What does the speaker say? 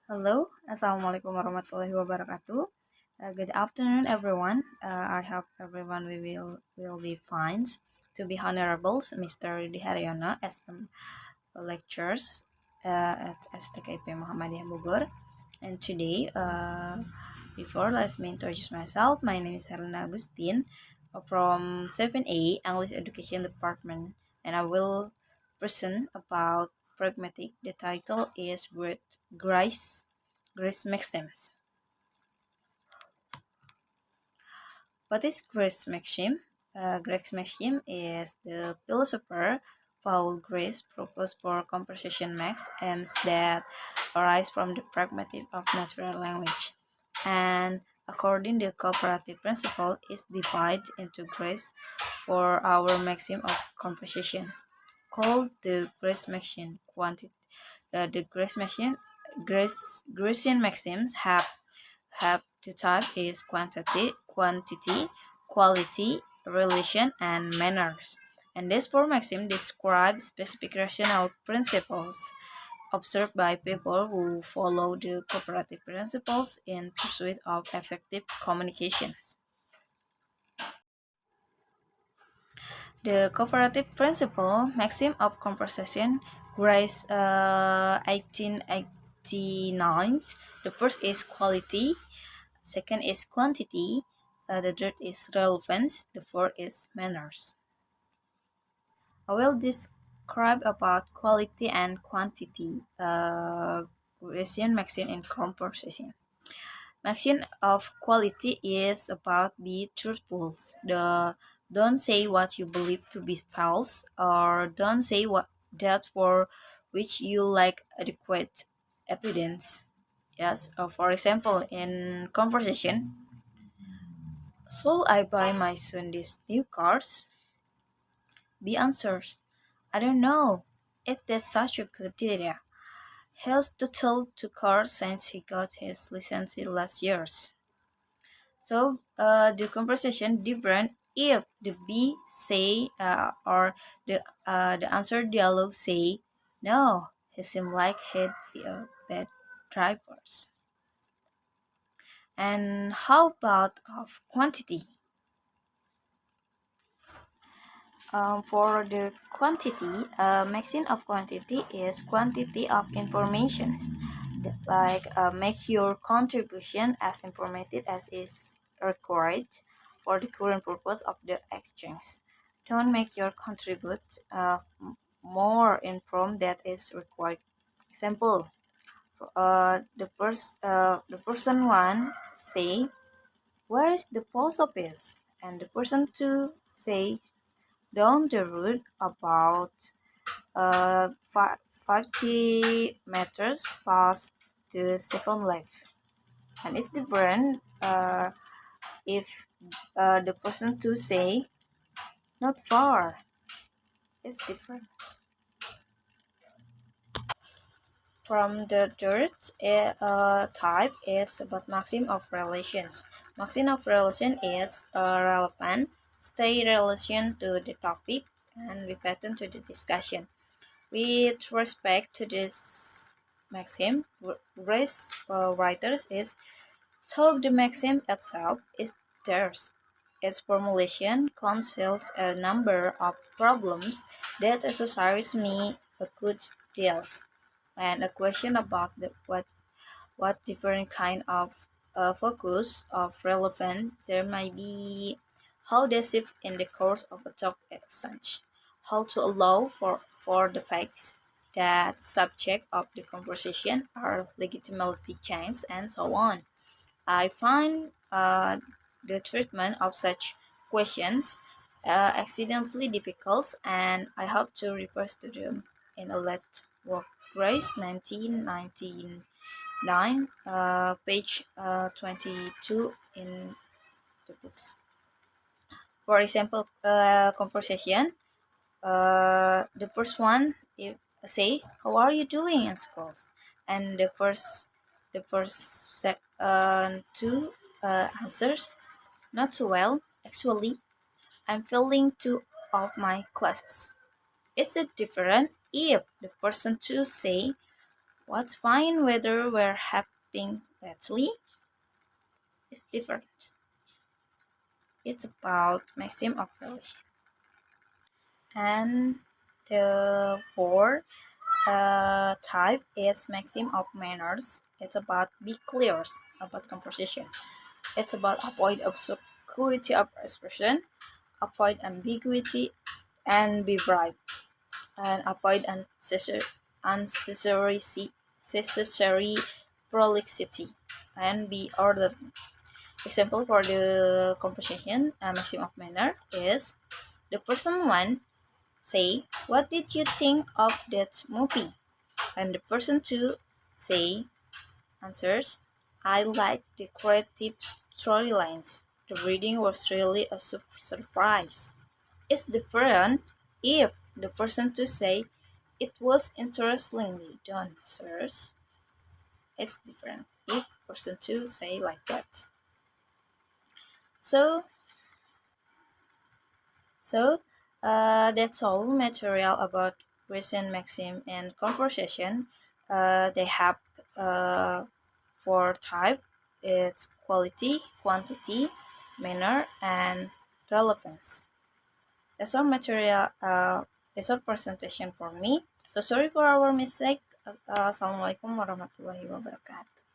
Hello, Assalamualaikum warahmatullahi wabarakatuh. Good afternoon, everyone. I hope everyone will be fine. To be honorable, Mr. Diharyono as lectures at STKP Muhammadiyah Bogor. And today, before let me introduce myself. My name is Herlina Agustin from 7A English Education Department, and I will present about Pragmatic. The title is Grice Maxims. What is Grice Maxime? Grice Maxime is the philosopher Paul Grice proposed for conversation maxims that arise from the pragmatic of natural language. And according to the cooperative principle, is divided into Grice for our maxim of conversation, called the Grice Maxime quantity. The Grice Maxime Grecian maxims have the type is quantity, quality, relation, and manners. And these four maxims describe specific rational principles observed by people who follow the cooperative principles in pursuit of effective communications. The cooperative principle, maxim of conversation, Grice 1889. The first is quality, second is quantity, the third is relevance, the fourth is manners. I will describe about quality and quantity. Question maxim in conversation. Maxim of quality is about be truthful. The don't say what you believe to be false, or don't say what that for which you lack adequate evidence. Yes, for example, in conversation, should I buy my son these new cars? B answers, I don't know. It is such a good idea. He's total to cars since he got his license last year. So the conversation different if the B say or the answer dialogue say no, he seemed like he'd be a bad drivers. And how about of quantity? For the quantity, maximum of quantity is quantity of informations. Like make your contribution as informative as is required for the current purpose of the exchange. Don't make your contribute more informed that is required. Example: the person one say, "Where is the post office?" And the person two say, down the road about 50 meters past the second left. And it's different if the person to say not far. It's different. From the third type is about maxim of relations. Maxim of relation is relevant, stay relation to the topic, and we pattern to the discussion. With respect to this maxim, Grace writers is told the maxim itself is theirs. Its formulation conceals a number of problems that associates me a good deals, and a question about what different kind of focus of relevant there might be, how deceive in the course of a talk exchange, how to allow for the facts that subject of the conversation are legitimately changed, and so on. I find the treatment of such questions accidentally difficult, and I hope to refer to them in a let work Grace 1999, page 22 in the books. For example, conversation. The first one, if say, "How are you doing in schools?" And the first two answers, "Not so well. Actually, I'm failing two of my classes." It's a different if the person to say, What fine weather we're having lately is different. It's about Maxime of relation. And the fourth type is Maxime of manners. It's about be clear about conversation. It's about avoid obscurity of expression, avoid ambiguity, and be bright, and avoid unnecessary prolixity, and be orderly. Example for the composition maxim of manner is the person one say, "What did you think of that movie?" And the person two say, answers, "I like the creative storylines. The reading was really a surprise." It's different if the person to say, "It was interestingly done, sirs." It's different if person to say like that. So, so that's all material about recent maxim and conversation. They have four type. It's quality, quantity, manner, and relevance. That's all material. That's all presentation for me. So sorry for our mistake. Assalamualaikum warahmatullahi wabarakatuh.